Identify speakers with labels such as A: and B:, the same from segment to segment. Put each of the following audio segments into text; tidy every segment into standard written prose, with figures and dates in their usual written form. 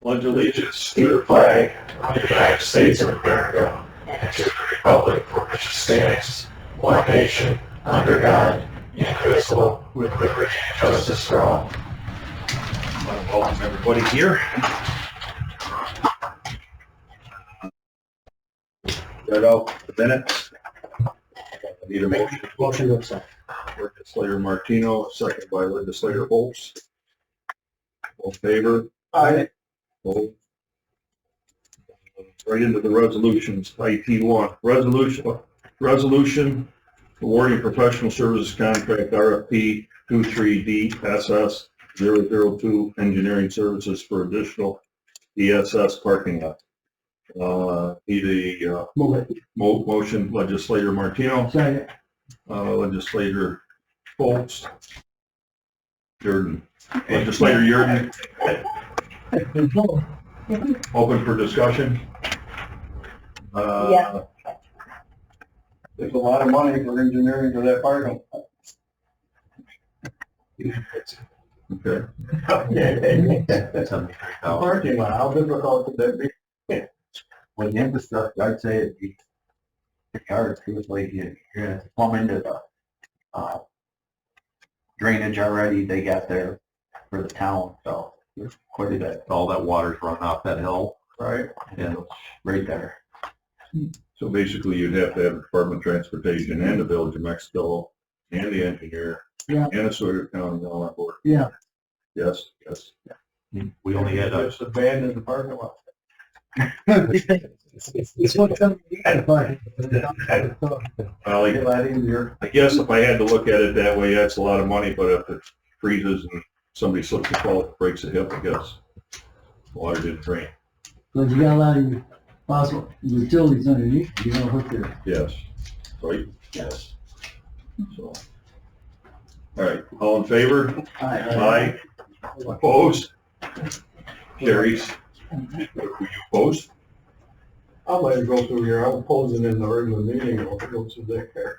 A: Pledge allegiance to the flag of the United States of America and to the republic for which it stands, one nation, under God, indivisible, with liberty and justice for all. I want to welcome everybody here. Read out the minutes. I need a motion.
B: Motion to accept.
A: Legislator Martino, second by Legislator Holtz. All in favor?
B: Aye.
A: Opposed? Right into the resolutions. IT1, resolution awarding professional services contract RFP 23DSS 002 engineering services for additional ESS parking lot. Need a motion, Legislator Martino.
B: Second.
A: Legislator Holtz. Jordan. Legislator Jordan. Open for discussion.
C: Yeah.
B: There's a lot of money for engineering for that parking.
A: Okay.
B: Parking lot, how difficult could that be?
D: With the infrastructure, I'd say it'd be pretty hard, because like you're gonna plumb into the drainage already they got there for the town, so there's quite a bit.
E: All that water's running off that hill.
A: Right.
D: Yeah, right there.
A: So basically you'd have to have the Department of Transportation and the Village of Mexico and the engineer.
B: Yeah.
A: And the Sawyer County all on board.
B: Yeah.
A: Yes, yes.
E: We only had
B: Just abandoned the parking lot.
C: It's what some you gotta find.
A: Well,
B: Make it a lot easier.
A: I guess if I had to look at it that way, that's a lot of money, but if it freezes and somebody slips and falls, breaks a hip, I guess. Water didn't drain.
F: But you got a lot of possible utilities underneath, you know, hook there.
A: Yes. Right? Yes. So. All right, all in favor? Aye. Opposed? Carries. Were you opposed?
B: I'll let it go through here. I'm posing in the regular meeting. I'll go through there.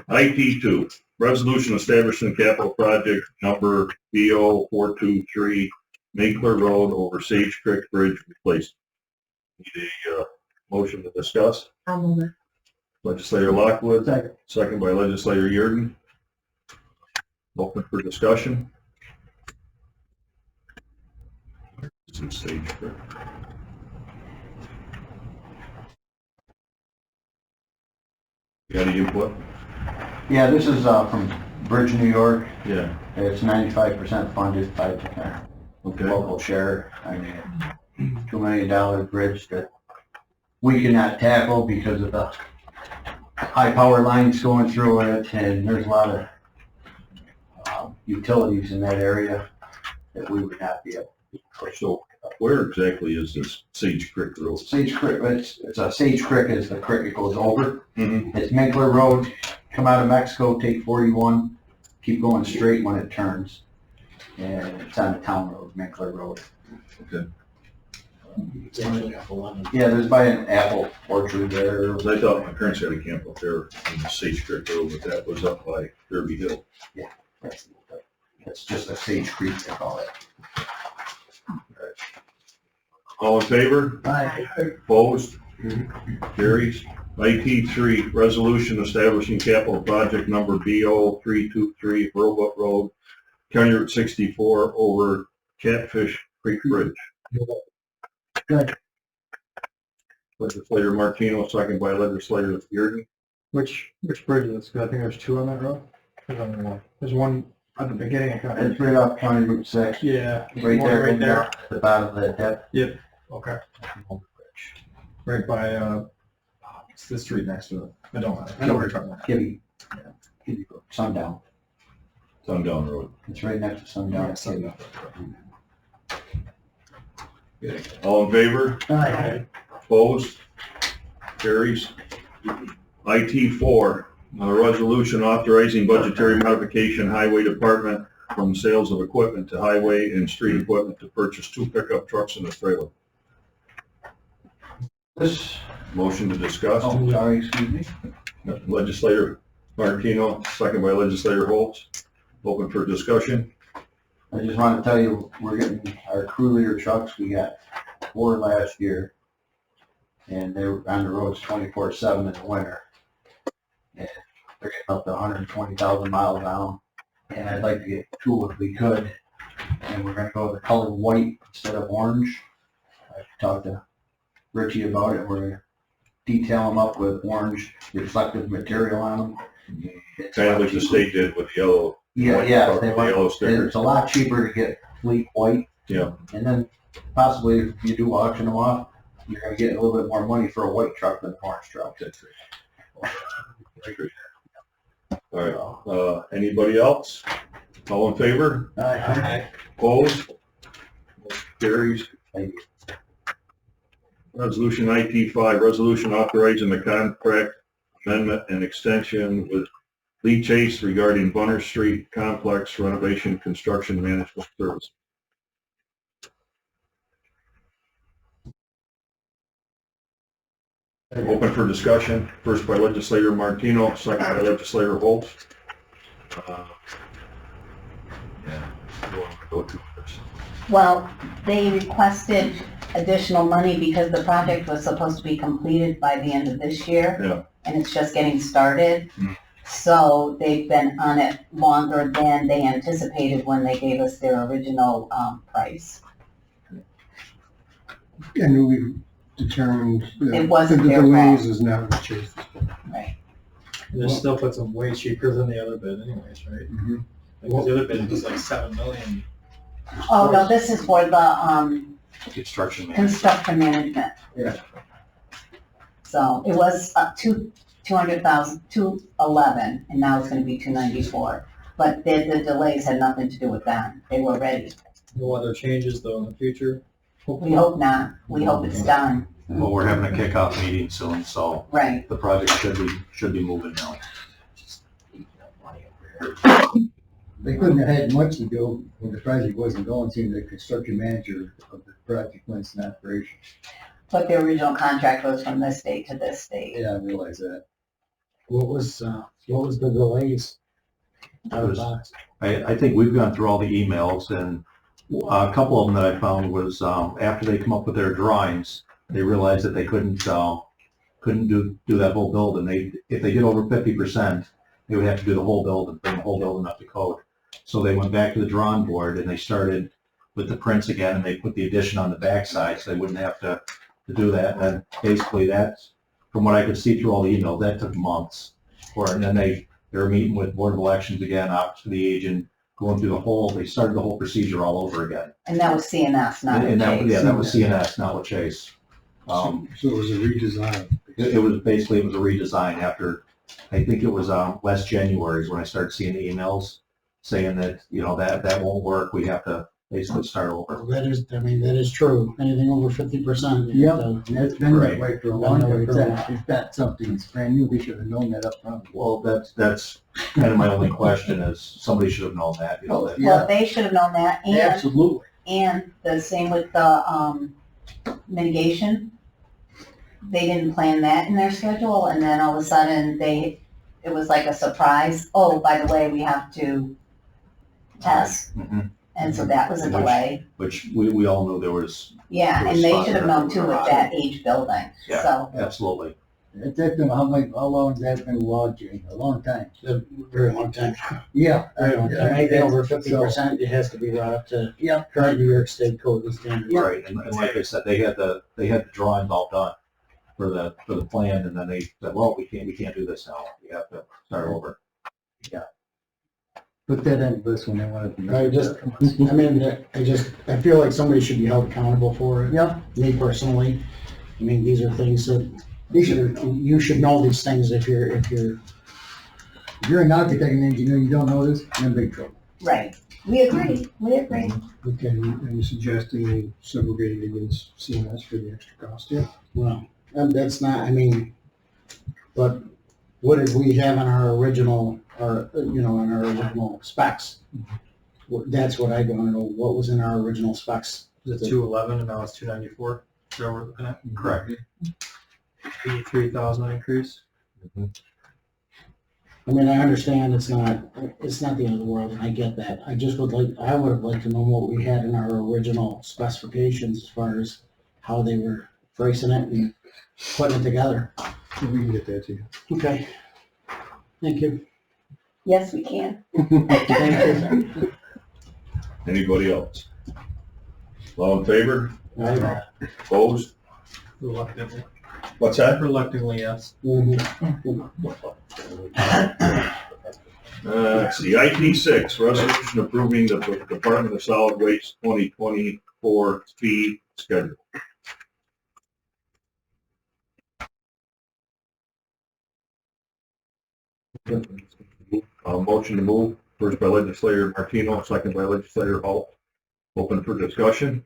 A: IT2, resolution establishing capital project number BO 423 Minkler Road over Sage Creek Bridge replacement. Need a motion to discuss.
C: I'll move it.
A: Legislator Lockwood,
F: Second.
A: second by Legislator Yurden. Open for discussion. It's in Sage Creek. You got any input?
D: Yeah, this is from Bridge, New York.
A: Yeah.
D: It's 95% funded, 5%
A: Okay.
D: local share. I mean, $2 million bridge that we cannot tackle because of the high power lines going through it, and there's a lot of utilities in that area that we would not be able to.
A: So where exactly is this Sage Creek Road?
D: Sage Creek, it's a Sage Creek is the creek that goes over.
A: Mm-hmm.
D: It's Minkler Road, come out of Mexico, take 41, keep going straight when it turns. And it's on the town road, Minkler Road.
A: Okay.
D: Yeah, there's by an apple orchard there.
A: I thought my parents had a camp up there in the Sage Creek Road, but that was up by Derby Hill.
D: Yeah, it's just a Sage Creek, they call it.
A: All in favor?
F: Aye.
A: Opposed? Carries. IT3, resolution establishing capital project number BO 323 Robot Road, County Route 64 over Catfish Creek Bridge.
F: Good.
A: Legislator Martino, second by Legislator Yurden.
B: Which bridge is this? 'Cause I think there's two on that road. There's one at the beginning of County.
D: It's right off County Route 6,
B: Yeah.
D: right there,
B: Right there.
D: at the bottom of that dip.
B: Yep. Okay. Right by, it's the street next to it. I don't know. I know what you're talking about.
D: Kitty Sundown.
A: Sundown Road.
D: It's right next to Sundown.
B: Yeah, Sundown.
A: All in favor?
F: Aye.
A: Opposed? Carries. IT4, a resolution authorizing budgetary modification highway department from sales of equipment to highway and street equipment to purchase 2 pickup trucks and a trailer.
D: This,
A: Motion to discuss.
D: oh, sorry, excuse me.
A: Legislator Martino, second by Legislator Holtz. Open for discussion.
D: I just want to tell you, we're getting our crew leader trucks, we got 4 last year. And they were on the roads 24/7 in the winter. And they're getting up to 120,000 miles on them. And I'd like to get 2 if we could. And we're gonna go with the color white instead of orange. I talked to Richie about it. We're gonna detail them up with orange reflective material on them.
E: Kind of like the state did with the yellow.
D: Yeah, they
E: The
D: want,
E: yellow stickers.
D: it's a lot cheaper to get fleet white.
E: Yeah.
D: And then possibly if you do auction them off, you're gonna get a little bit more money for a white truck than an orange truck.
E: I agree. All right, anybody else? All in favor? Opposed? Motion carries.
D: Thank you.
E: Resolution IT5, resolution authorizing the contract amendment and extension with Lee Chase regarding Bunner Street Complex renovation construction management service. Open for discussion, first by legislator Martino, second by legislator Holt. Yeah, you want to go to this?
G: Well, they requested additional money because the project was supposed to be completed by the end of this year.
E: Yeah.
G: And it's just getting started.
E: Mm.
G: So they've been on it longer than they anticipated when they gave us their original price.
C: And we determined
G: It
C: that
G: wasn't
C: the
G: their
C: delays
G: fault.
C: is not what changed.
G: Right.
B: This stuff puts them way cheaper than the other bid anyways, right? Because the other bid was like 7 million.
G: Oh, no, this is for the
E: Construction man.
G: construction management.
C: Yeah.
G: So it was up to 200,000, 211, and now it's gonna be 294. But the delays had nothing to do with that. They were ready.
B: No other changes though in the future?
G: We hope not. We hope it's done.
E: Well, we're having a kickoff meeting soon, so
G: Right.
E: the project should be moving now.
F: They couldn't have had much to do when the project wasn't going to, the construction manager of the project went in operation.
G: But the original contract was from this date to this date.
F: Yeah, I realize that.
C: What was the delays?
E: I think we've gone through all the emails, and a couple of them that I found was after they come up with their drawings, they realized that they couldn't do that whole building. If they get over 50%, they would have to do the whole building, bring the whole building up to code. So they went back to the drawing board and they started with the prints again, and they put the addition on the backside so they wouldn't have to do that. And then basically that's, from what I could see through all the emails, that took months. And then they were meeting with Board of Elections again, out to the agent, going through they started the whole procedure all over again.
G: And that was CNS, not
E: And that,
G: Chase.
E: yeah, that was CNS, not with Chase.
C: So it was a redesign.
E: It was basically, it was a redesign after, I think it was last January is when I started seeing the emails saying that, that won't work, we have to basically start over.
C: That is true. Anything over 50%.
F: Yep, and that's been that
E: Right.
F: way for a long time. It's not something that's brand new, we should have known that up front.
E: Well, that's kind of my only question is, somebody should have known that, that.
G: Well, they should have known that,
F: Absolutely.
G: and the same with the mitigation. They didn't plan that in their schedule, and then all of a sudden it was like a surprise. Oh, by the way, we have to test,
E: Mhm.
G: and so that was a delay.
E: Which we all knew there was,
G: Yeah,
E: There
G: and
E: was
G: they
E: spots
G: should have
E: there
G: known
E: that
G: too
E: were
G: with
E: hot.
G: that age building,
E: Yeah.
G: so.
E: absolutely.
F: That's been, how long has that been logged, Jane? A long time.
C: A very long time.
F: Yeah.
C: Anything over 50%, it has to be brought up to current New York State code and standards.
E: Right, and like I said, they had the drawings all done for the plan, and then they said, well, we can't do this now, we have to start over.
F: Put that in this when they wanted to.
C: I feel like somebody should be held accountable for it.
F: Yeah.
C: Me personally. I mean, these are things that you should know these things if you're,
F: If you're an architect and engineer, you don't know this, you're in big trouble.
G: Right, we agree.
C: okay, and you're suggesting segregating against CMS for the extra cost, yeah? Well, that's not, but what did we have in our original, in our original specs? That's what I want to know, what was in our original specs?
B: Is it 211 and now it's 294? Is that what we're looking at?
E: Correct.
B: 83,000 increase?
E: Mhm.
C: I mean, I understand it's not the end of the world, and I get that. I would have liked to know what we had in our original specifications as far as how they were phrasing it and putting it together.
B: We can get that to you.
C: Okay. Thank you.
G: Yes, we can.
C: Thank you.
A: Anybody else? All in favor?
C: Aye.
A: Opposed?
B: Reluctantly.
A: What's that?
B: Reluctantly, yes.
C: Mhm.
A: Let's see, IT 6, resolution approving the Department of Solid Waste 2024 fee schedule. Motion to move, first by legislator Martino, second by legislator Hall. Open for discussion.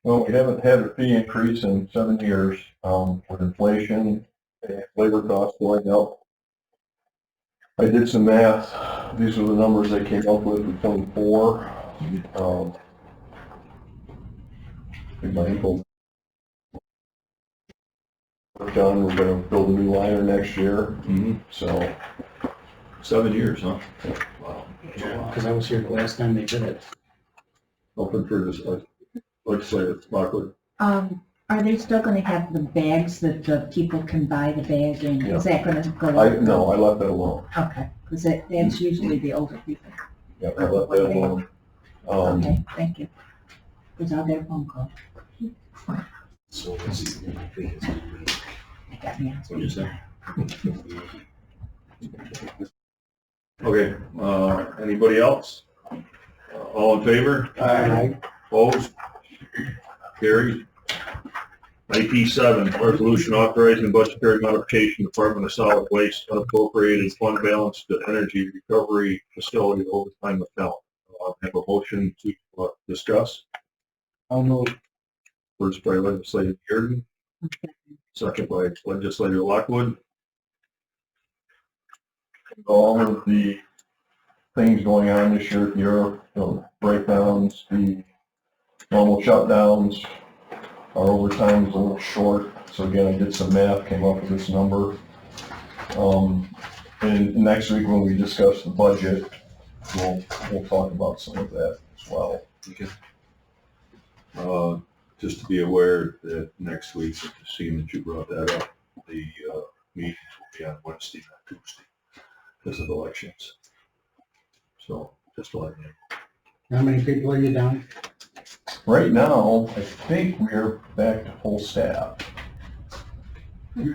H: Well, we haven't had a fee increase in 7 years, with inflation and labor costs going up. I did some math. These are the numbers they came up with for 24. My uncle worked on, we're gonna build a new liner next year, so.
A: 7 years, huh? Wow.
C: Because I was here the last time they did it.
A: Open for discussion. Legislator Lockwood.
I: Are they still gonna have the bags that the people can buy the bag in?
H: Yeah.
I: Is that gonna go
H: I
I: up?
H: left that alone.
I: Okay, because that's usually the older people.
H: Yeah, I left that alone.
I: Okay, thank you. Because I'll get a phone call.
A: So let's see.
I: I got the answer.
A: What you say? Okay, anybody else? All in favor?
C: Aye.
A: Opposed? Carried. IT 7, resolution authorizing budgetary modification, Department of Solid Waste unappropriated fund balance to energy recovery facility overtime account. Have a motion to discuss.
C: I'll move.
A: First by legislator Bearden, second by legislator Lockwood.
H: All of the things going on this year, breakdowns, the normal shutdowns, our overtime is a little short. So again, I did some math, came up with this number. And next week when we discuss the budget, we'll talk about some of that as well.
A: Okay. Just to be aware that next week, seeing that you brought that up, the meetings will be on Wednesday, not Tuesday, because of elections. So, just to let you know.
C: How many people are you down?
H: Right now, I think we're back to full staff. But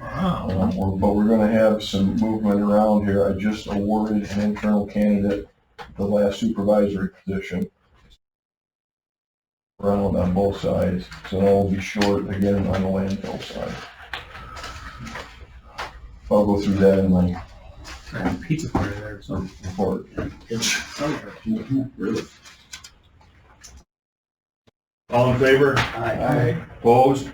H: we're gonna have some movement around here. I just awarded an internal candidate the last supervisory position. Around on both sides, so I'll be short again on the landfill side. I'll go through that in my
B: Pizza party there, so.
H: report.
A: Really? All in favor?
C: Aye.
A: Opposed?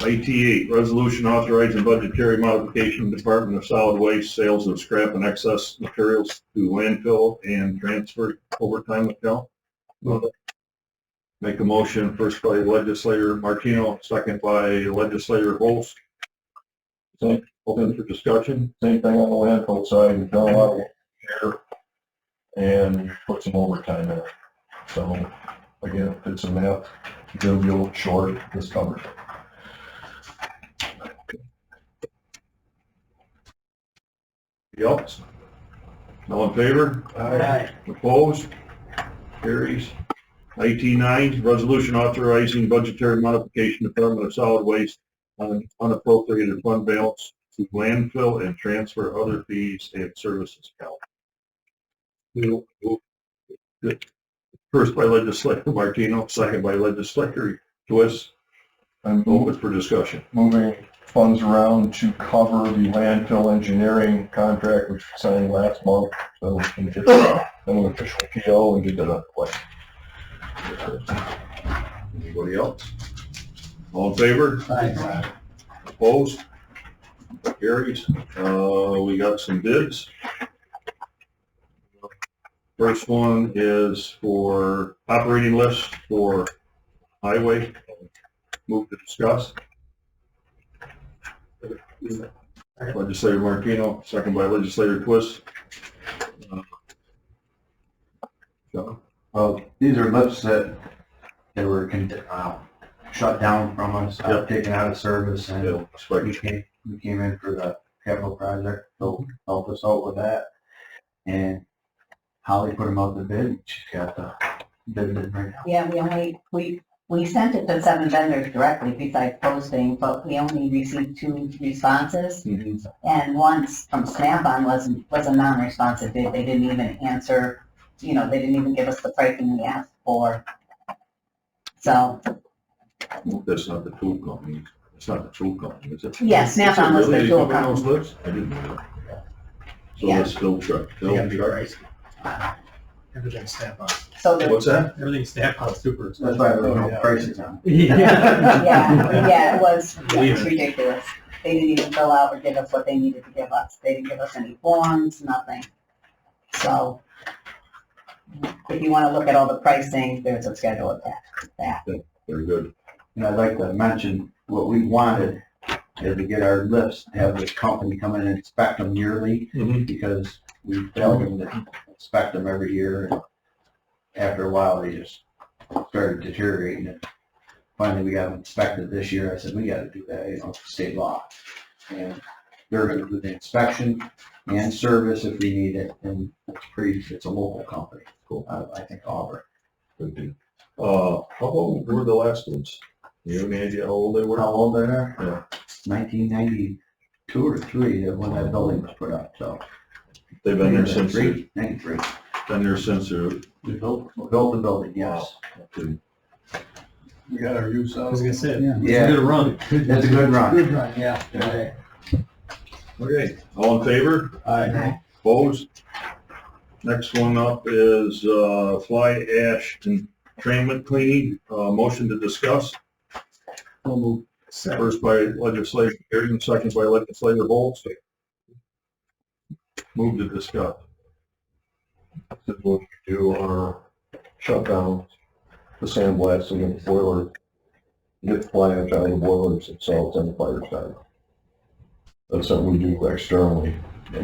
A: IT 8, resolution authorizing budgetary modification, Department of Solid Waste, sales of scrap and excess materials to landfill and transfer overtime account. Make a motion, first by legislator Martino, second by legislator Holst. Open for discussion.
H: Same thing on the landfill side, we've done a lot of work here and put some overtime in it. So again, did some math, it'll be a little short, this covers it.
A: Anybody else? All in favor?
C: Aye.
A: Opposed? Carries. IT 9, resolution authorizing budgetary modification, Department of Solid Waste on unappropriated fund balance to landfill and transfer other fees and services account. First by legislator Martino, second by legislator Twist.
H: I'm
A: Open for discussion.
H: moving funds around to cover the landfill engineering contract which we signed last month. So we can get an official PO and get that out of the way.
A: Anybody else? All in favor?
C: Aye.
A: Opposed? Carries. We got some bids. First one is for operating list for highway. Move to discuss. Legislator Martino, second by Legislator Twist. John?
D: Well, these are lifts that were shut down from us, taken out of service, and
A: Yeah, spike.
D: we came in for the capital project, so help us out with that. And Holly put them out to bid, and she's got the bid in right now.
G: Yeah, we sent it to 7 vendors directly besides posting, but we only received 2 responses.
A: Mhm.
G: And once from Snap-on was a non-responsive bid. They didn't even answer, they didn't even give us the pricing we asked for. So,
A: That's not the tool company. It's not the tool company, is it?
G: yeah, Snap-on was the tool
A: Really, those
G: company.
A: lists? I didn't know that. So
G: Yeah.
A: that's still truck.
B: They gotta be priced. Everything's Snap-on.
G: So the,
A: What's that?
B: Everything's Snap-on, super
D: That's
B: expensive.
D: why there was
B: Oh,
D: no
B: yeah.
D: prices on.
G: yeah, it was
B: Believe it.
G: ridiculous. They didn't even fill out or give us what they needed to give us. They didn't give us any forms, nothing. So, if you wanna look at all the pricing, there's a schedule attached to that.
A: Very good.
D: And I'd like to mention, what we wanted is to get our lifts, have this company come in and inspect them yearly, because we failed them to inspect them every year, and after a while, they just started deteriorating. And finally, we got them inspected this year. I said, we gotta do that, state law. And they're gonna do the inspection and service if we need it, and it's a local company. Cool. I think Auburn.
A: Good deal. How old were the last ones? You have any idea how old they were?
D: How old they are?
A: Yeah.
D: 1992 or 3, when that building was put up, so.
A: They've been there since,
D: 93.
A: been there since they're.
D: We built the building, yes.
A: Okay.
H: We got our use
B: I
H: out.
B: was gonna say,
F: Yeah.
B: it's a good run.
D: That's a good run.
F: Good run, yeah. Okay.
A: Okay, all in favor?
F: Aye.
A: Opposed? Next one up is, fly ash entrainment cleaning, motion to discuss. First by legislator Bearden, second by legislator Holtz. Move to discuss.
H: This is what we do our shutdowns, the sandblasting and the boiler, get the fly ash out of the boilers themselves and the fire side. That's something we do externally,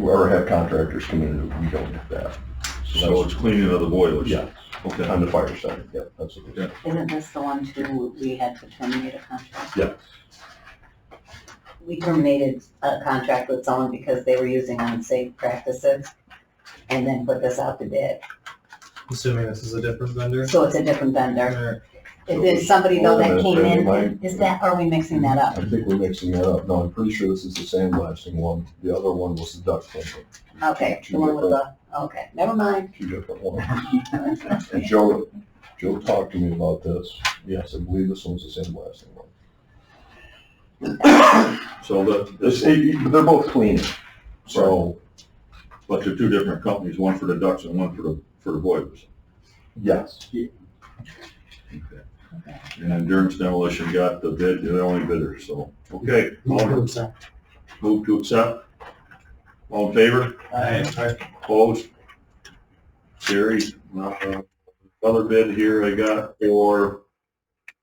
H: or have contractors come in and do. We don't do that.
A: So it's cleaning of the boilers?
H: Yeah,
A: Okay.
H: on the fire side, yeah, that's what it is.
G: Isn't this the one too, we had to terminate a contract?
H: Yeah.
G: We terminated a contract with someone because they were using unsafe practices and then put this out to bid.
B: Assuming this is a different vendor.
G: So it's a different vendor.
B: Or-
G: If there's somebody though that came in,
H: Mine-
G: is that, are we mixing that up?
H: I think we're mixing that up. No, I'm pretty sure this is the sandblasting one. The other one was the duct cleaning.
G: Okay, the one with the, okay, never mind.
H: Two different ones. And Joe talked to me about this. Yes, I believe this one's the sandblasting one.
A: So
H: They're both cleaning, so,
A: but they're two different companies, one for the ducts and one for the boilers.
H: yes.
A: And then Durham's Demolition got the bid, they're the only bidder, so, okay. Move to accept. All in favor?
B: Aye.
A: Opposed? Carried. Another bid here I got for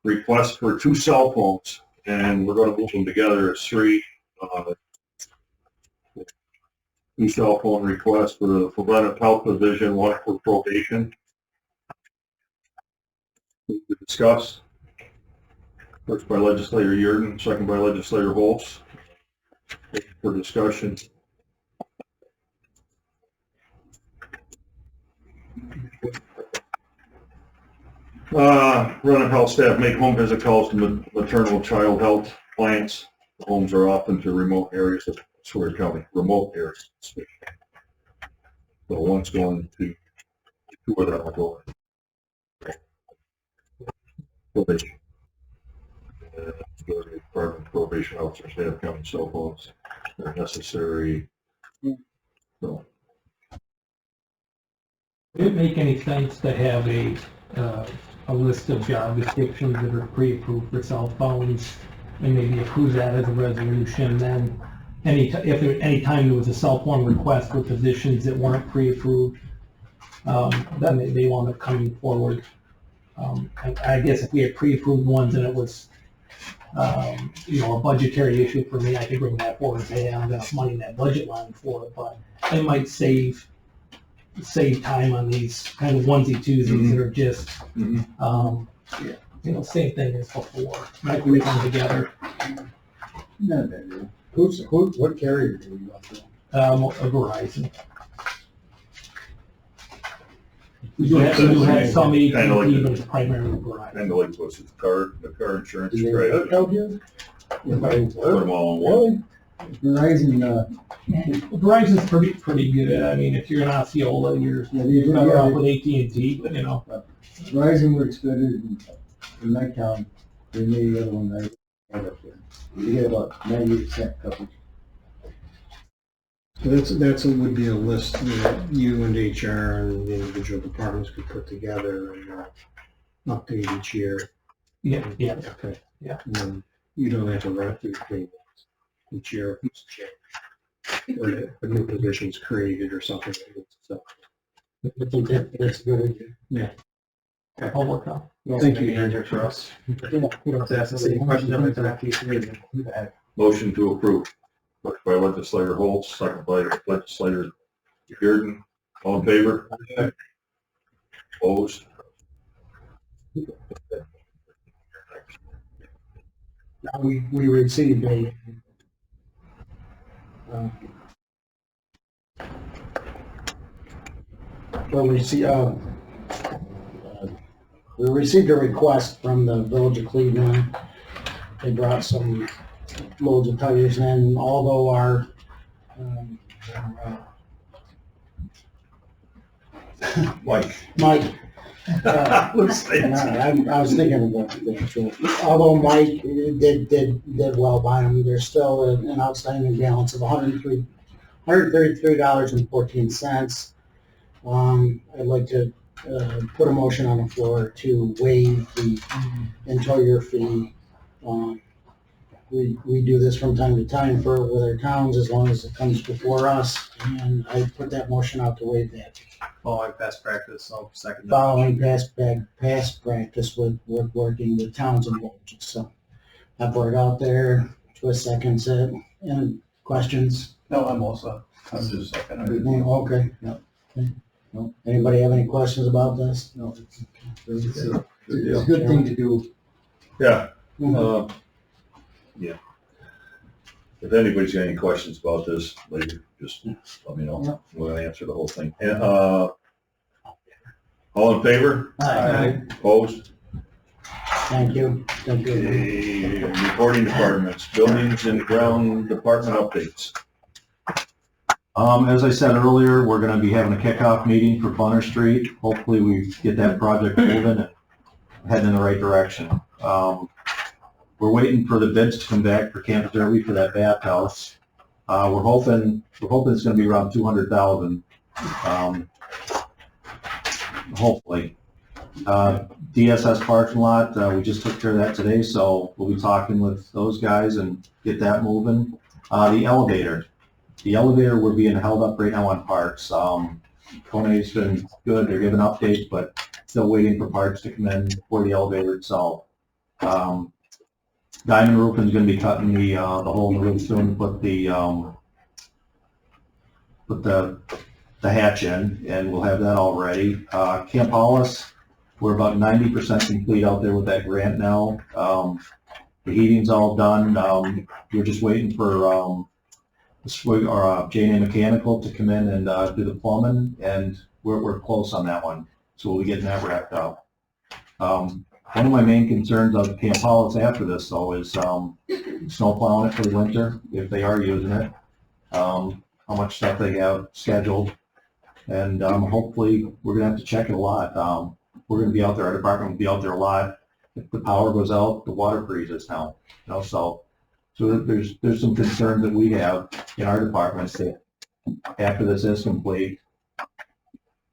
A: request for 2 cell phones, and we're gonna move them together as 3. 2 cell phone requests for the preventive health division, 1 for probation. Move to discuss. First by legislator Yurden, second by legislator Holtz. For discussion. Preventive health staff make home visit calls to maternal and child health clients. The homes are often to remote areas of Sawyer County, remote areas. So one's going to, 2 of them are going. Probation. Department of Probation officers, they have county cell phones. They're necessary. So,
J: Would it make any sense to have a list of job descriptions that are pre-approved for cell phones and maybe approve that as a resolution? Then any time there was a cell phone request for positions that weren't pre-approved, then they wound up coming forward. I guess if we had pre-approved ones and it was a budgetary issue for me, I could bring that forward and say, I don't have enough money in that budget line for it, but it might save time on these kind of onesie-twosies that are just, same thing as before. Might we come together,
F: Not that really.
C: What carrier do you got there?
J: a Verizon. We do have some AT&T,
A: Kinda like
J: but it's primarily Verizon.
A: Kind of like what's it, the car insurance,
C: Do they
A: right?
C: work out here?
A: Put them all in one.
F: Verizon,
J: Verizon's pretty good. I mean, if you're in Osceola, you're
F: yeah, they do,
J: better off
F: yeah,
J: with AT&T, but
F: Verizon works better in my town than the other one I had up there. You get about 90% coverage.
C: So that's would be a list that you and HR and the individual departments could put together and update each year.
J: yeah.
C: Okay.
J: Yeah.
C: And then you don't have to run through things each year. Or a new position's created or something. So I think that's a good idea. Yeah.
J: I'll work on.
C: Thank you.
B: For us.
C: We don't have to ask the same question every time.
A: Motion to approve. Motion by legislator Holtz, second by legislator Bearden. All in favor? Opposed?
C: Now, we received a, we received a request from the Village of Cleveland. They brought some loads of tires in, although our,
A: Mike.
C: Mike, I was thinking about that. Although Mike did well by them, there's still an outstanding balance of $133.14. I'd like to put a motion on the floor to waive the interior fee. We do this from time to time with our towns, as long as it comes before us, and I put that motion out to waive that.
B: Following past practice, I'll second that.
C: Following past practice with working with towns and villages, so I put it out there, Twist seconds it, any questions?
B: No, I'm also, I'm just second.
C: Everything, okay,
F: No.
C: Okay. No. Anybody have any questions about this?
F: No, it's a good thing to do.
A: Yeah,
C: Mhm.
A: yeah. If anybody's got any questions about this later, just let me know. We'll answer the whole thing. And, all in favor?
C: Aye.
A: Opposed?
C: Thank you.
A: Okay, reporting departments, buildings and ground department updates.
E: As I said earlier, we're gonna be having a kickoff meeting for Bunner Street. Hopefully we get that project moving and heading in the right direction. We're waiting for the bids to come back for Campus Derby for that bathhouse. We're hoping it's gonna be around 200,000. Hopefully. DSS parking lot, we just took care of that today, so we'll be talking with those guys and get that moving. The elevator, we're being held up right now on parts. Kone's been good, they're giving updates, but still waiting for parts to come in for the elevator itself. Diamond Roofing's gonna be cutting the hole in the roof soon, put the hatch in, and we'll have that all ready. Camp Hollis, we're about 90% complete out there with that grant now. The heating's all done. We're just waiting for J&A Mechanical to come in and do the plumbing, and we're close on that one. So we'll be getting that wrapped up. One of my main concerns of Camp Hollis after this, though, is snow plowing it for the winter, if they are using it. How much stuff they have scheduled. And hopefully, we're going to have to check it a lot. We're going to be out there, our department will be out there a lot. If the power goes out, the water freezes now. So there's some concerns that we have in our departments that after this is complete,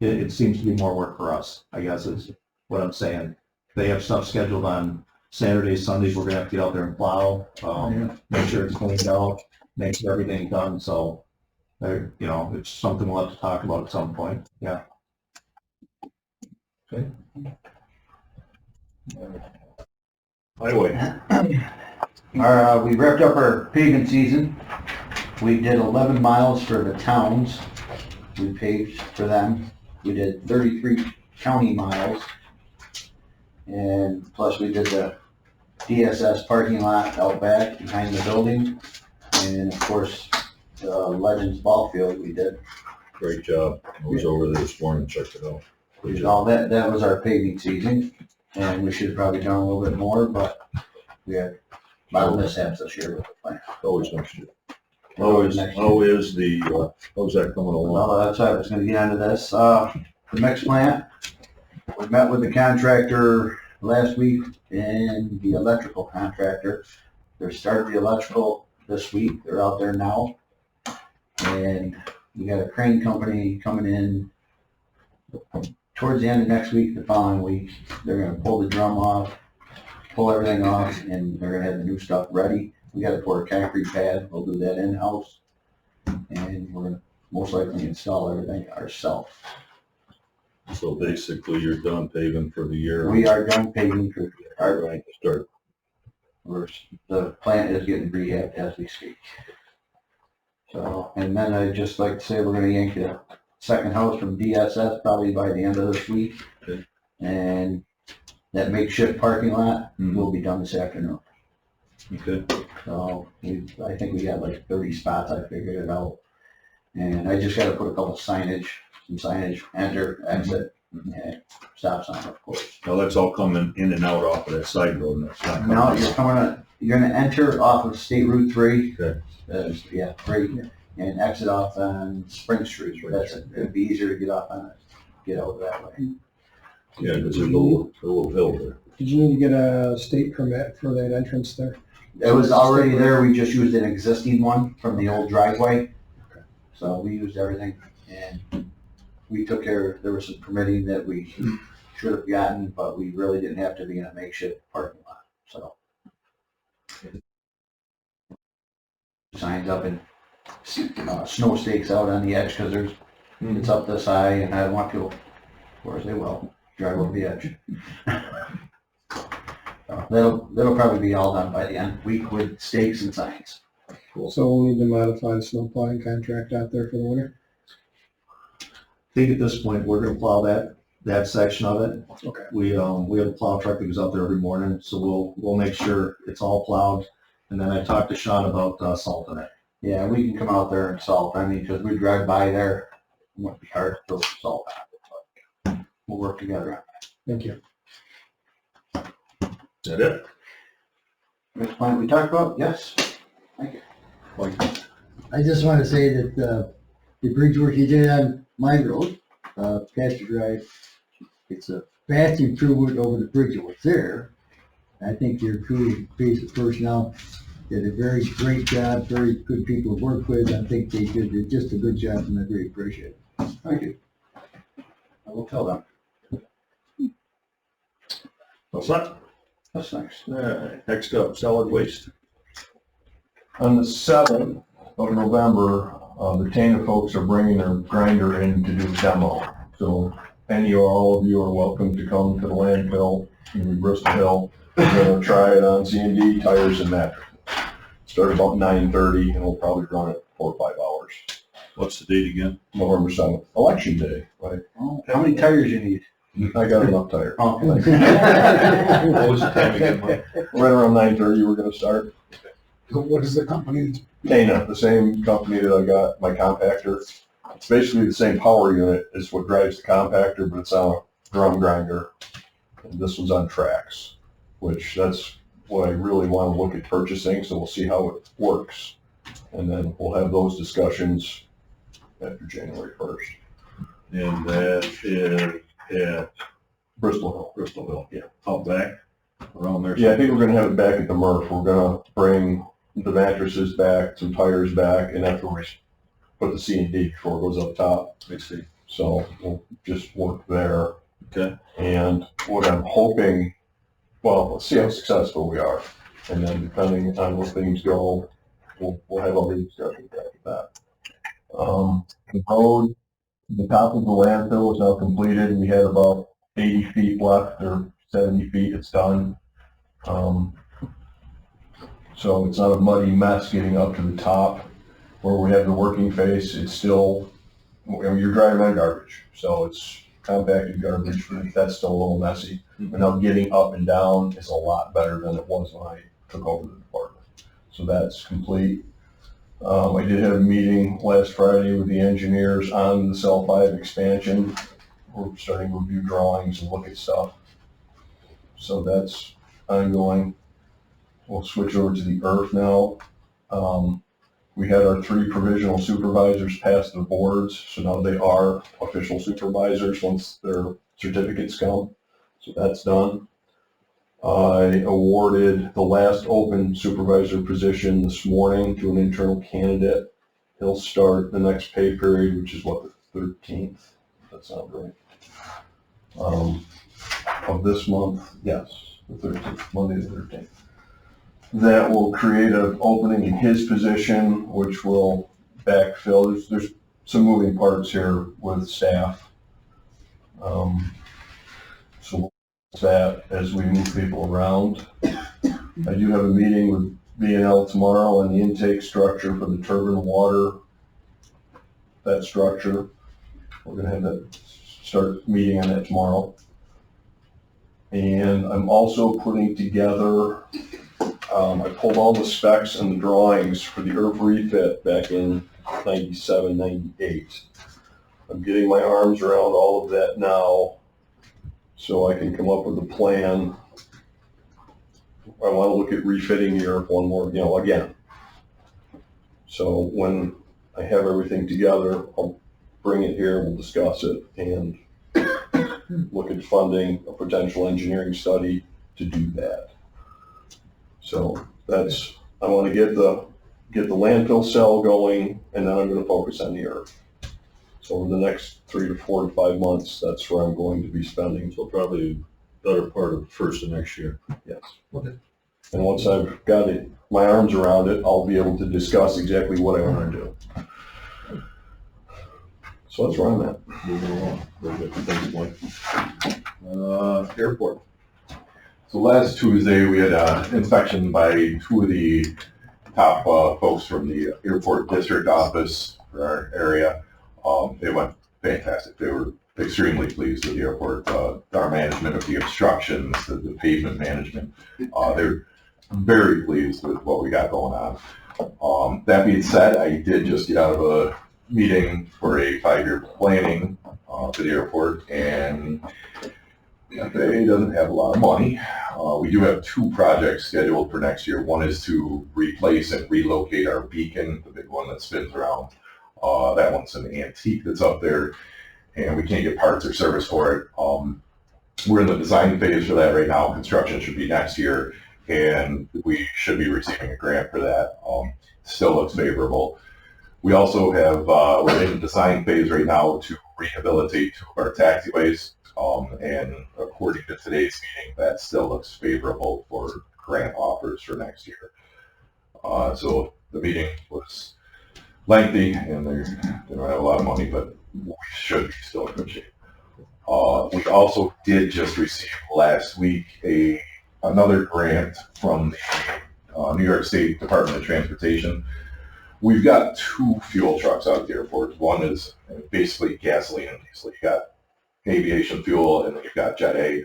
E: it seems to be more work for us, I guess is what I'm saying. They have stuff scheduled on Saturdays, Sundays, we're going to have to get out there and plow, make sure it's cleaned out, make sure everything's done, so it's something we'll have to talk about at some point, yeah.
A: Okay. Highway.
D: We wrapped up our paving season. We did 11 miles for the towns. We paved for them. We did 33 county miles. And plus we did the DSS parking lot out back behind the building. And of course, the Legends ball field we did.
K: Great job. I was over there this morning and checked it out.
D: We did all that. That was our paving season. And we should have probably done a little bit more, but we had a lot of mishaps this year with the plant.
K: Always next year. How's that coming along?
D: Well, that's why I was gonna get into this. The mix plant, we met with the contractor last week and the electrical contractor. They started the electrical this week. They're out there now. And we got a crane company coming in towards the end of next week, the following week. They're gonna pull the drum off, pull everything off, and they're gonna have the new stuff ready. We gotta pour a concrete pad. We'll do that in-house. And we're gonna most likely install everything ourselves.
K: So basically, you're done paving for the year.
D: We are done paving for our,
K: Right to start.
D: the plant is getting rehabbed as we speak. So, and then I'd just like to say we're gonna yank the second house from DSS probably by the end of this week.
K: Okay.
D: And that makeshift parking lot will be done this afternoon.
K: Okay.
D: So I think we got like 30 spots, I figured it out. And I just gotta put a couple some signage, enter, exit, and stop sign, of course.
K: Now that's all coming in and out off of that side road. And that's not coming
D: Now
K: in.
D: you're gonna enter off of State Route 3.
K: Okay.
D: Yeah, 3, and exit off on Spring Street. That's it. It'd be easier to get off on it, get out that way.
K: Yeah, because there's a little hill there.
B: Did you need to get a state permit for that entrance there?
D: It was already there, we just used an existing one from the old driveway. So we used everything and we took care, there was some permitting that we should have gotten, but we really didn't have to be in a makeshift parking lot, so. Signs up and snow stakes out on the edge because it's up this high and I don't want people, of course they will, drive over the edge. That'll probably be all done by the end of the week with stakes and signs.
B: So we'll need to modify the snow plowing contract out there for the winter?
E: I think at this point, we're gonna plow that section of it.
B: Okay.
E: We have a plow truck that goes out there every morning, so we'll make sure it's all plowed. And then I talked to Sean about salting it.
D: Yeah, we can come out there and salt, I mean, because we drive by there, it wouldn't be hard to throw some salt on it, but we'll work together on that.
B: Thank you.
K: Is that it?
D: Next point we talked about, yes, thank you.
F: I just want to say that the bridge work you did on my road, Pasture Drive, it's a vast improvement over the bridge that was there. I think your crew, piece of personnel, did a very great job, very good people to work with. I think they did just a good job and I really appreciate it.
D: Thank you. I will tell them,
K: What's that?
D: that's nice.
K: Next up, solid waste.
H: On the 7th of November, the Tana folks are bringing their grinder in to do a demo. So any or all of you are welcome to come to the landfill in Bristol Hill. We're gonna try it on C&D tires and mattresses. Start about 9:30 and we'll probably run it 4 or 5 hours.
K: What's the date again?
H: November 7th, election day, right?
D: Oh, how many tires you need?
H: I got enough tires.
D: Oh,
K: What was the time again, Mike?
H: Right around 9:30, we're gonna start.
C: What is the company?
H: Dana, the same company that I got my compactor. It's basically the same power unit as what drives the compactor, but it's on a drum grinder. And this one's on tracks, which that's what I really want to look at purchasing, so we'll see how it works. And then we'll have those discussions after January 1st.
K: And that is at
H: Bristol
K: Hill, yeah, out back, around there.
H: Hill. Yeah, I think we're gonna have it back at the MRF. We're gonna bring the mattresses back, some tires back, and that's where we put the C&D before it goes up top.
K: I see.
H: So we'll just work there.
K: Okay.
H: And what I'm hoping, well, let's see how successful we are. And then depending on where things go, we'll have other discussions after that. The road, the top of the landfill is now completed. We had about 80 feet left or 70 feet, it's done. So it's not a muddy mess getting up to the top where we have the working face. It's still, you're driving on garbage. So it's compacted garbage. That's still a little messy. But now getting up and down is a lot better than it was when I took over the department. So that's complete. I did have a meeting last Friday with the engineers on the cell 5 expansion. We're starting to review drawings and look at stuff. So that's ongoing. We'll switch over to the IRF now. We had our 3 provisional supervisors pass the boards, so now they are official supervisors once their certificates come. So that's done. I awarded the last open supervisor position this morning to an internal candidate. He'll start the next pay period, which is what, the 13th? That sounds right. Of this month, yes, the 13th, Monday the 13th. That will create an opening in his position, which will backfill. There's some moving parts here with staff. So we'll do that as we move people around. I do have a meeting with B&L tomorrow on the intake structure for the turbine water, that structure. We're going to have that start meeting on that tomorrow. And I'm also putting together, I pulled all the specs and the drawings for the IRF refit back in 97, 98. I'm getting my arms around all of that now so I can come up with a plan. I want to look at refitting the IRF one more, again. So when I have everything together, I'll bring it here, we'll discuss it, and look at funding a potential engineering study to do that. So that's, I want to get the landfill cell going, and then I'm going to focus on the IRF. So over the next 3 to 4 to 5 months, that's where I'm going to be spending.
K: So probably better part of the first of next year.
H: Yes.
K: Okay.
H: And once I've got it, my arms around it, I'll be able to discuss exactly what I want to do. So that's where I'm at.
K: Moving along. Very good. Thanks, Mike.
L: Airport. So last Tuesday, we had an inspection by 2 of the top folks from the airport district office for our area. It went fantastic. They were extremely pleased with the airport, our management of the obstructions, the pavement management. They're very pleased with what we got going on. That being said, I did just get out of a meeting for a 5-year planning for the airport, and FAA doesn't have a lot of money. We do have 2 projects scheduled for next year. One is to replace and relocate our beacon, the big one that spins around. That one's an antique that's up there, and we can't get parts or service for it. We're in the design phase for that right now. Construction should be next year, and we should be receiving a grant for that. Still looks favorable. We also have, we're in the design phase right now to rehabilitate 2 of our taxiways, and according to today's meeting, that still looks favorable for grant offers for next year. So the meeting was lengthy, and they don't have a lot of money, but we should be still in good shape. We also did just receive last week another grant from the New York State Department of Transportation. We've got 2 fuel trucks out at the airport. One is basically gasoline and diesel. You got aviation fuel, and then you've got Jet A.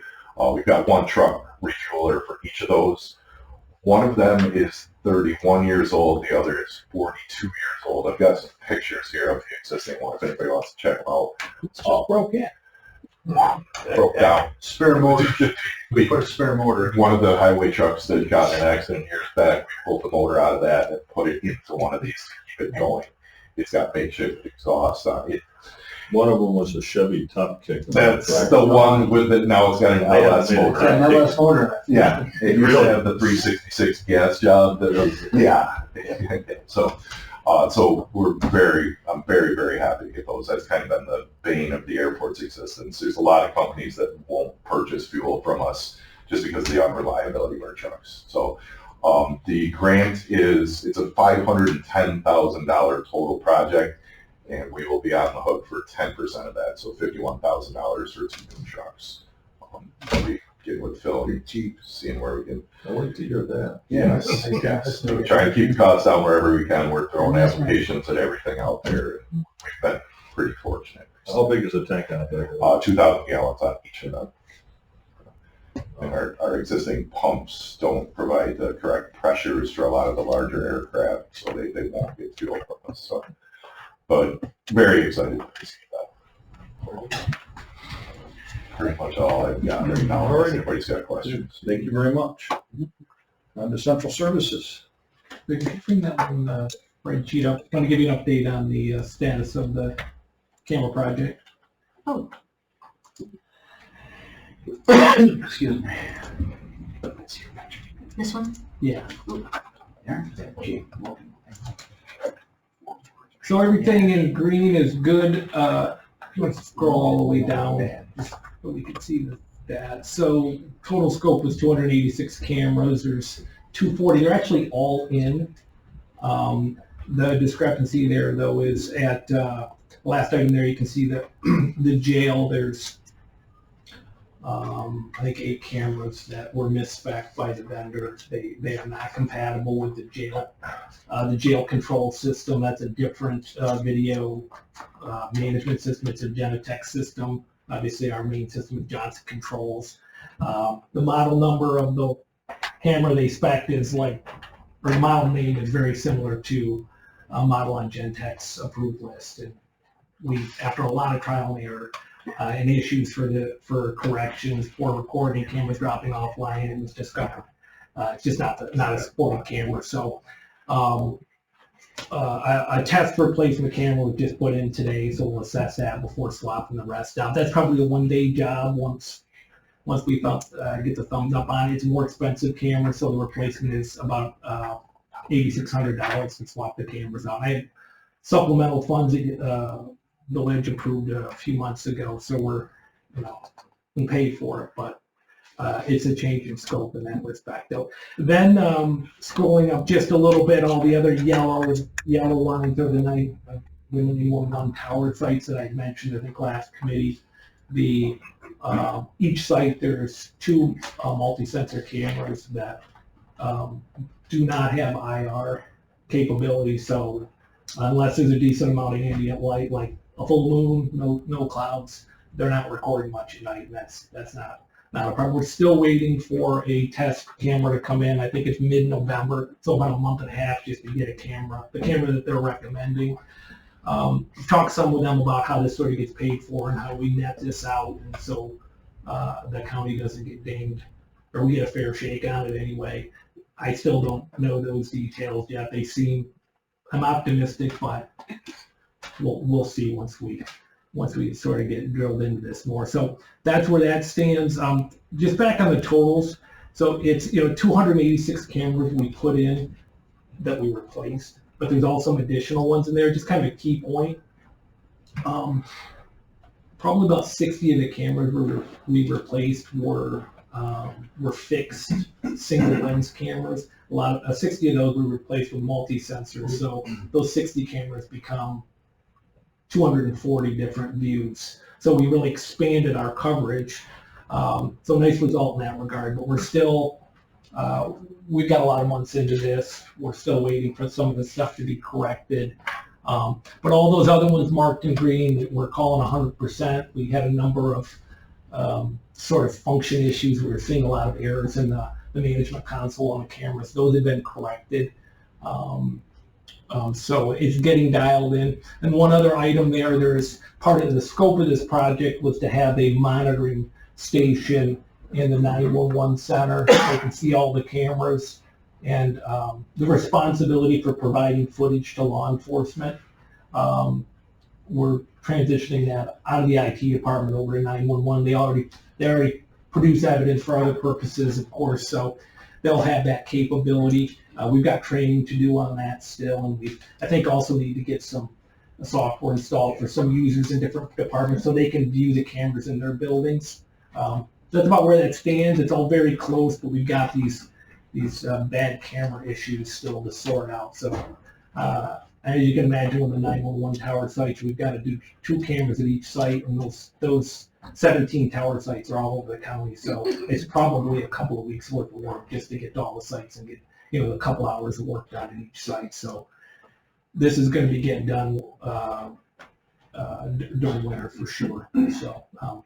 L: We've got 1 truck refueler for each of those. One of them is 31 years old. The other is 42 years old. I've got some pictures here of the existing one if anybody wants to check them out.
J: It's just broke in.
L: Broke down.
K: Spare motor. We put a spare motor.
L: One of the highway trucks that got in an accident years back, we pulled the motor out of that and put it into one of these to keep it going. It's got makeshift exhaust on it.
K: One of them was a Chevy Top Kick.
L: That's the one with it. Now it's got an LS motor.
F: An LS motor.
L: Yeah, it used to have the 366 gas job. That was, yeah. So I'm very, very happy to get those. That's kind of been the bane of the airport's existence. There's a lot of companies that won't purchase fuel from us just because of the unreliability of our trucks. So the grant it's a $510,000 total project, and we will be on the hook for 10% of that, so $51,000 for 2 new trucks. getting with Phil, seeing where we can.
K: I like to hear that.
L: Yes, yes. We're trying to keep costs down wherever we can. We're throwing applications and everything out there. We've been pretty fortunate.
K: How big is the tank out there?
L: 2,000 gallons on each of them. And our existing pumps don't provide the correct pressures for a lot of the larger aircraft, so they won't get fuel from us. So, but very excited to see that. Pretty much all I've got right now.
K: All right.
L: If anybody's got questions.
K: Thank you very much. On to central services.
J: We can bring that one, spreadsheet up. Want to give you an update on the status of the camera project.
D: Excuse me.
G: This one?
J: Yeah.
D: There.
J: So everything in green is good. Let's scroll all the way down so we can see that. So total scope was 286 cameras. There's 240. They're actually all in. The discrepancy there, though, is at last item there. You can see that the jail. There's I think 8 cameras that were mis-spec'd by the vendor. They are not compatible with the jail control system. That's a different video management system. It's a Genetech system. Obviously, our main system is Johnson Controls. The model number of the camera they spec'd is like, or the model name is very similar to a model on Genetech's approved list. And we, after a lot of trial and error, and issues for corrections, for recording, cameras dropping offline, it was discovered. It's just not a supported camera. So a test replacement camera was just put in today, so we'll assess that before swapping the rest out. That's probably a one-day job once we get the thumbs up on it. It's a more expensive camera, so the replacement is about $8,600 to swap the cameras out. I had supplemental funds the Ledge approved a few months ago, so we paid for it, but it's a change in scope in that respect. Though. Then scrolling up just a little bit, all the other yellow lines are the 911 tower sites that I mentioned, I think, last committee. Each site, there's 2 multi-sensor cameras that do not have IR capability, so unless there's a decent amount of ambient light, like a full moon, no clouds, they're not recording much at night, and that's not a problem. We're still waiting for a test camera to come in. I think it's mid-November, so about a month and a half just to get the camera that they're recommending. Talked some with them about how this sort of gets paid for and how we net this out, and so the county doesn't get dinged, or we get a fair shake on it anyway. I still don't know those details yet. They seem, I'm optimistic, but we'll see once we sort of get drilled into this more. So that's where that stands. Just back on the totals. So it's 286 cameras we put in that we replaced, but there's also some additional ones in there. Just kind of a key point. Probably about 60 of the cameras we replaced were fixed single lens cameras. 60 of those were replaced with multi-sensors. So those 60 cameras become 240 different views. So we really expanded our coverage. So nice result in that regard, but we're still, we've got a lot of months into this. We're still waiting for some of the stuff to be corrected. But all those other ones marked in green, we're calling 100%. We had a number of sort of function issues. We were seeing a lot of errors in the management console on the cameras. Those have been corrected. So it's getting dialed in. And one other item there's part of the scope of this project was to have a monitoring station in the 911 center so you can see all the cameras and the responsibility for providing footage to law enforcement. We're transitioning that out of the IT department over to 911. They already produce evidence for other purposes, of course, so they'll have that capability. We've got training to do on that still, and I think also need to get some software installed for some users in different departments so they can view the cameras in their buildings. That's about where that stands. It's all very close, but we've got these bad camera issues still to sort out. So And as you can imagine, with the 911 tower sites, we've got to do 2 cameras at each site, and those 17 tower sites are all over the county, so it's probably a couple of weeks worth of work just to get to all the sites and get, a couple hours of work done at each site. So this is going to be getting done during winter for sure.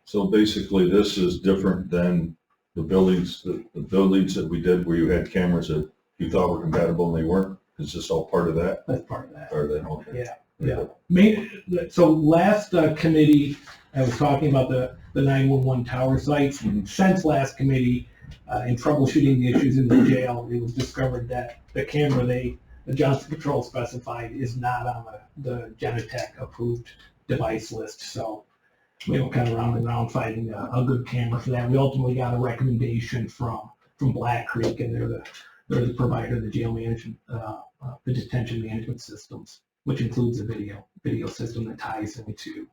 K: So basically, this is different than the buildings that we did where you had cameras that you thought were compatible and they weren't? Is this all part of that?
J: That's part of that.
K: Part of that, okay.
J: Yeah. So last committee, I was talking about the 911 tower sites. Since last committee, in troubleshooting the issues in the jail, it was discovered that the camera the Johnson Patrol specified is not on the Genetec approved device list. So we were kind of round and round finding a good camera for that. We ultimately got a recommendation from Black Creek, and they're the provider of the jail management, the detention management systems, which includes a video system that ties into,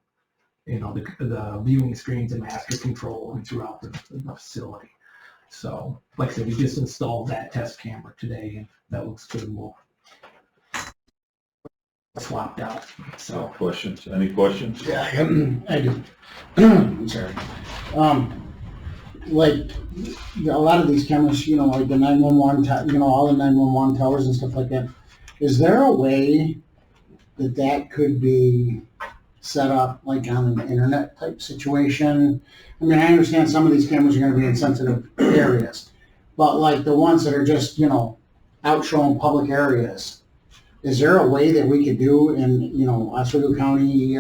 J: the viewing screens and master control and throughout the facility. So, like I said, we just installed that test camera today, and that looks good and well swapped out. So,
K: Questions? Any questions?
C: Yeah, I do. I'm sorry. Like, a lot of these cameras, like the 911, all the 911 towers and stuff like that, is there a way that could be set up like on an internet type situation? I mean, I understand some of these cameras are gonna be in sensitive areas, but like the ones that are just, out showing public areas, is there a way that we could do in, Oswego County,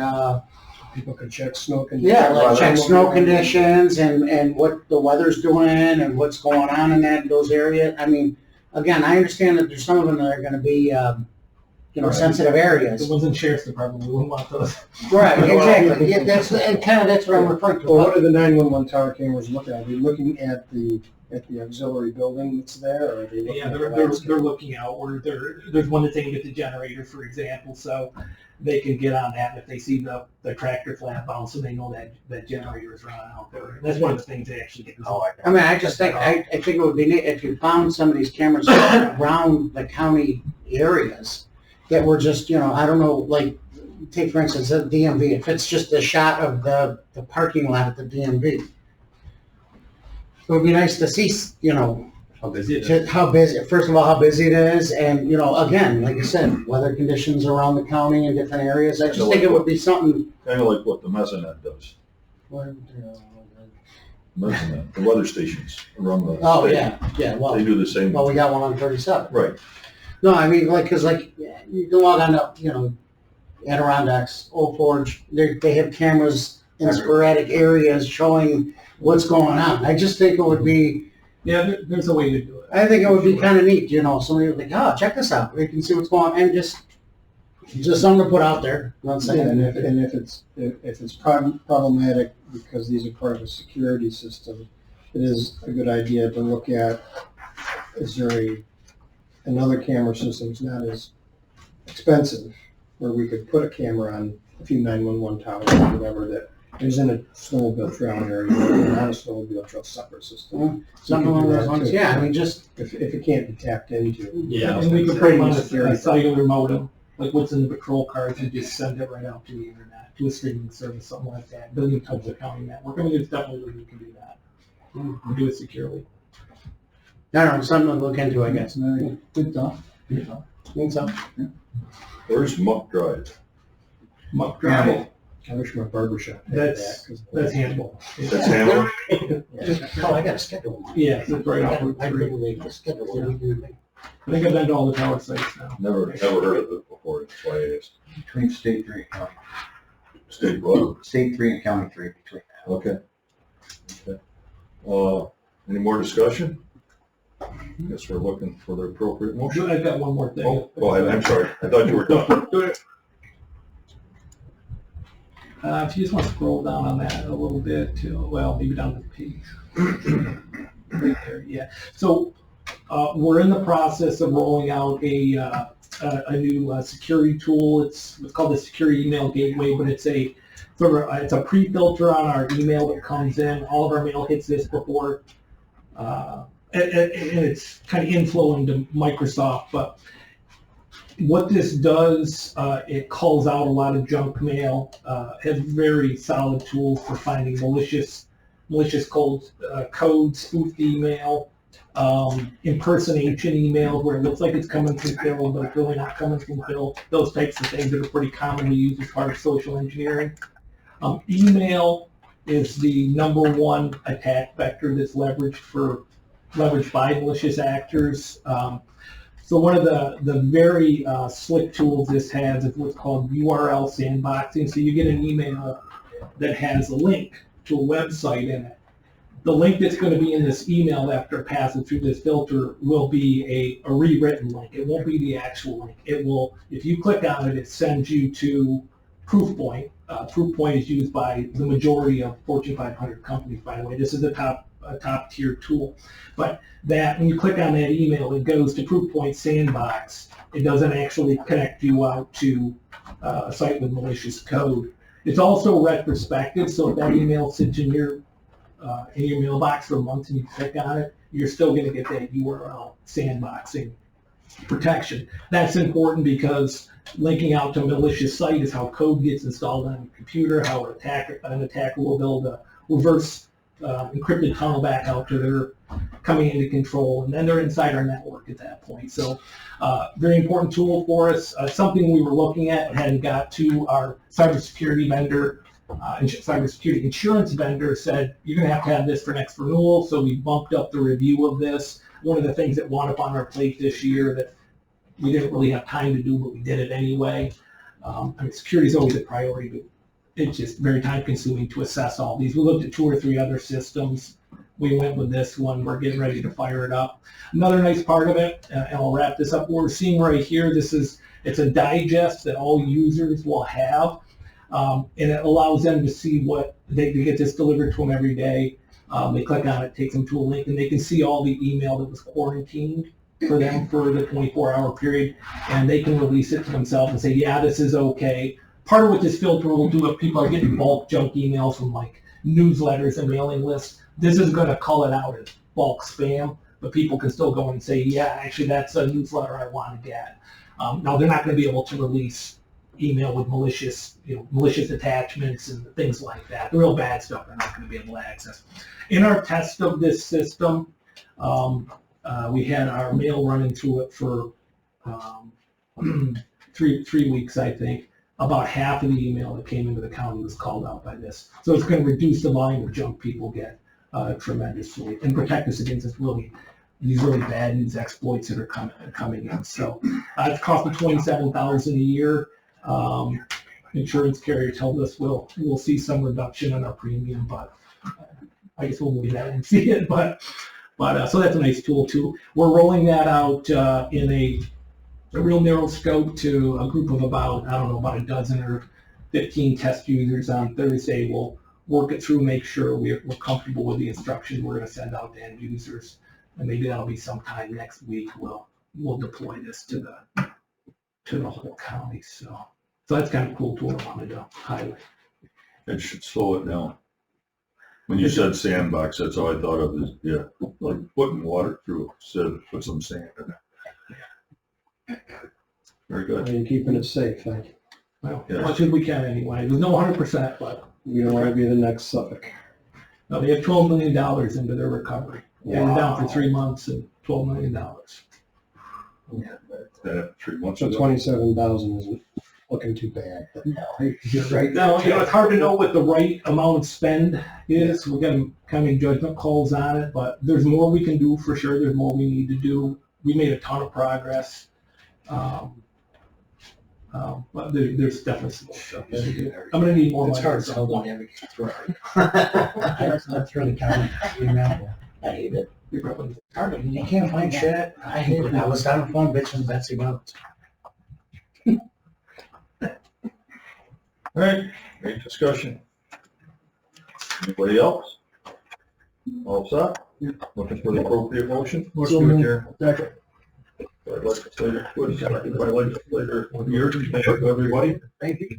B: People could check snow conditions.
C: yeah, like check snow conditions and what the weather's doing and what's going on in those areas? I mean, again, I understand that there's some of them that are gonna be, sensitive areas.
J: the ones in Sheriff's Department, we wouldn't want those.
C: Right, exactly. Yeah, that's what I'm referring to.
B: Well, what are the 911 tower cameras looking at? Are they looking at the auxiliary building that's there, or are they looking
J: Yeah,
B: at the
J: they're
B: landscape?
J: looking outward. There's one that's aimed at the generator, for example, so they can get on that if they see the tractor flat bounce, and they know that generator is running out there. And that's one of the things they actually get.
C: I mean, I just think, I think it would be neat if you found some of these cameras around the county areas that were just, I don't know, like, take for instance, the DMV, if it's just a shot of the parking lot at the DMV. It would be nice to see,
E: How busy it is.
C: how busy, first of all, how busy it is, and, again, like I said, weather conditions around the county in different areas. I just think it would be something.
K: Kind of like what the Mesonet does. Mesonet, the weather stations around the
C: Oh,
K: state.
C: yeah, well,
K: They do the same.
C: we got one on 37.
K: Right.
C: No, I mean, like, cause like, you can log on to, Adirondacks, Old Forge, they have cameras in sporadic areas showing what's going on. I just think it would be,
J: Yeah, there's a way to do it.
C: I think it would be kinda neat, somebody would think, oh, check this out, we can see what's going on, and just something to put out there. I'm not
B: Yeah,
C: saying
B: and if it's problematic because these are part of a security system, it is a good idea to look at, is there another camera system that's not as expensive, where we could put a camera on a few 911 towers or whatever that is in a snowmobile trail area, or not a snowmobile trail separate system.
C: something along those lines, yeah, I mean, just,
B: If it can't be tapped into.
J: Yeah, and we can put them on a cellular modem, like what's in the patrol cars, and just send it right out to the internet, to a streaming service, something like that. Doesn't even touch the county network. I mean, it's definitely we can do that. We do it securely.
C: I don't know, something to look into, I guess.
B: Good thought.
C: I think so.
K: Where's Muck Drive?
J: Muck Drive,
B: I wish my barber shop had
J: That's-
B: that. 'cause-
J: that's handball.
K: That's Hammer?
C: I got a schedule.
J: Yeah, it's right off Route
C: I
J: 3.
C: couldn't make a schedule.
J: I think I've been to all the tower sites now.
K: Never heard of it before, that's why I asked.
D: Between state 3 and county.
K: State what?
D: State 3 and county 3 between that.
K: Okay. Any more discussion? Guess we're looking for the appropriate motion.
J: I've got one more thing.
K: Oh, go ahead, I'm sorry, I thought you were done.
J: If you just want to scroll down on that a little bit, maybe down to the page. Right there, yeah. So, we're in the process of rolling out a new security tool. It's called the Security Email Gateway, but it's a pre-filter on our email that comes in. All of our mail hits this before, and it's kind of inflow into Microsoft, but What this does, it calls out a lot of junk mail, has very solid tools for finding malicious code, spoofed email, impersonation email where it looks like it's coming from Phil, but it's really not coming from Phil. Those types of things that are pretty commonly used as part of social engineering. Email is the number one attack vector that's leveraged by malicious actors. So one of the very slick tools this has is what's called URL sandboxing. So you get an email that has a link to a website in it. The link that's going to be in this email after it passes through this filter will be a rewritten link. It won't be the actual link. It will, if you click on it, it sends you to Proofpoint. Proofpoint is used by the majority of Fortune 500 companies, by the way. This is a top tier tool. But that when you click on that email, it goes to Proofpoint Sandbox. It doesn't actually connect you out to a site with malicious code. It's also retrospective, so if that email sits in your mailbox for a month and you click on it, you're still going to get that URL sandboxing protection. That's important because linking out to a malicious site is how code gets installed on your computer, how an attacker will build a reverse encrypted tunnel back out to their command and control, and then they're inside our network at that point. So very important tool for us. Something we were looking at, hadn't got to. Our cybersecurity vendor, cybersecurity insurance vendor said, you're going to have this for next renewal, so we bumped up the review of this. One of the things that wound up on our plate this year that we didn't really have time to do, but we did it anyway. Security is always a priority, but it's just very time consuming to assess all these. We looked at 2 or 3 other systems. We went with this one. We're getting ready to fire it up. Another nice part of it, and I'll wrap this up, what we're seeing right here, it's a digest that all users will have, and it allows them to see what, they get this delivered to them every day. They click on it, takes them to a link, and they can see all the email that was quarantined for them for the 24-hour period, and they can release it to themselves and say, yeah, this is okay. Part of what this filter will do, if people are getting bulk junk emails from like newsletters and mailing lists, this is going to call it out as bulk spam, but people can still go and say, yeah, actually that's a newsletter I want to get. Now they're not going to be able to release email with malicious attachments and things like that. The real bad stuff they're not going to be able to access. In our test of this system, we had our mail running through it for 3 weeks, I think. About half of the email that came into the county was called out by this. So it's going to reduce the volume of junk people get tremendously and protect us against these really bad news exploits that are coming in. So it's costing $27,000 a year. Insurance carrier told us we'll see some reduction in our premium, but I guess we'll leave that and see it. But so that's a nice tool too. We're rolling that out in a real narrow scope to a group of about a dozen or 15 test users on Thursday. We'll work it through, make sure we're comfortable with the instructions we're going to send out to end users, and maybe that'll be sometime next week. We'll deploy this to the whole county. So that's kind of a cool tool I wanted to highlight.
K: It should slow it down. When you said sandbox, that's all I thought of is, yeah, like putting water through it, so put some sand in it. Very good.
B: And keeping it safe, thank you.
J: Well,
K: Yes.
J: as much as we can anyway. There's no 100%, but
B: We don't want to be the next Suffolk.
J: no, they have $12 million into their recovery. They were down for 3 months and $12 million.
K: That 3 months
B: So
K: ago.
B: 27,000 isn't looking too bad. But
F: You're right.
J: Now, it's hard to know what the right amount of spend is. We're getting kind of judgment calls on it, but there's more we can do for sure. There's more we need to do. We made a ton of progress. But there's definitely some more stuff to do. I'm going to need more money.
C: It's hard to tell when you That's really common. I hate it.
J: You're probably-
C: You can't find shit. I hate it. I was having fun bitching with Betsy about it.
K: All right, great discussion. Anybody else? All set? Looking for the appropriate motion?
C: Motion to adjourn.
K: Second. By legislator, second by legislator, yours, everybody.
C: Thank you.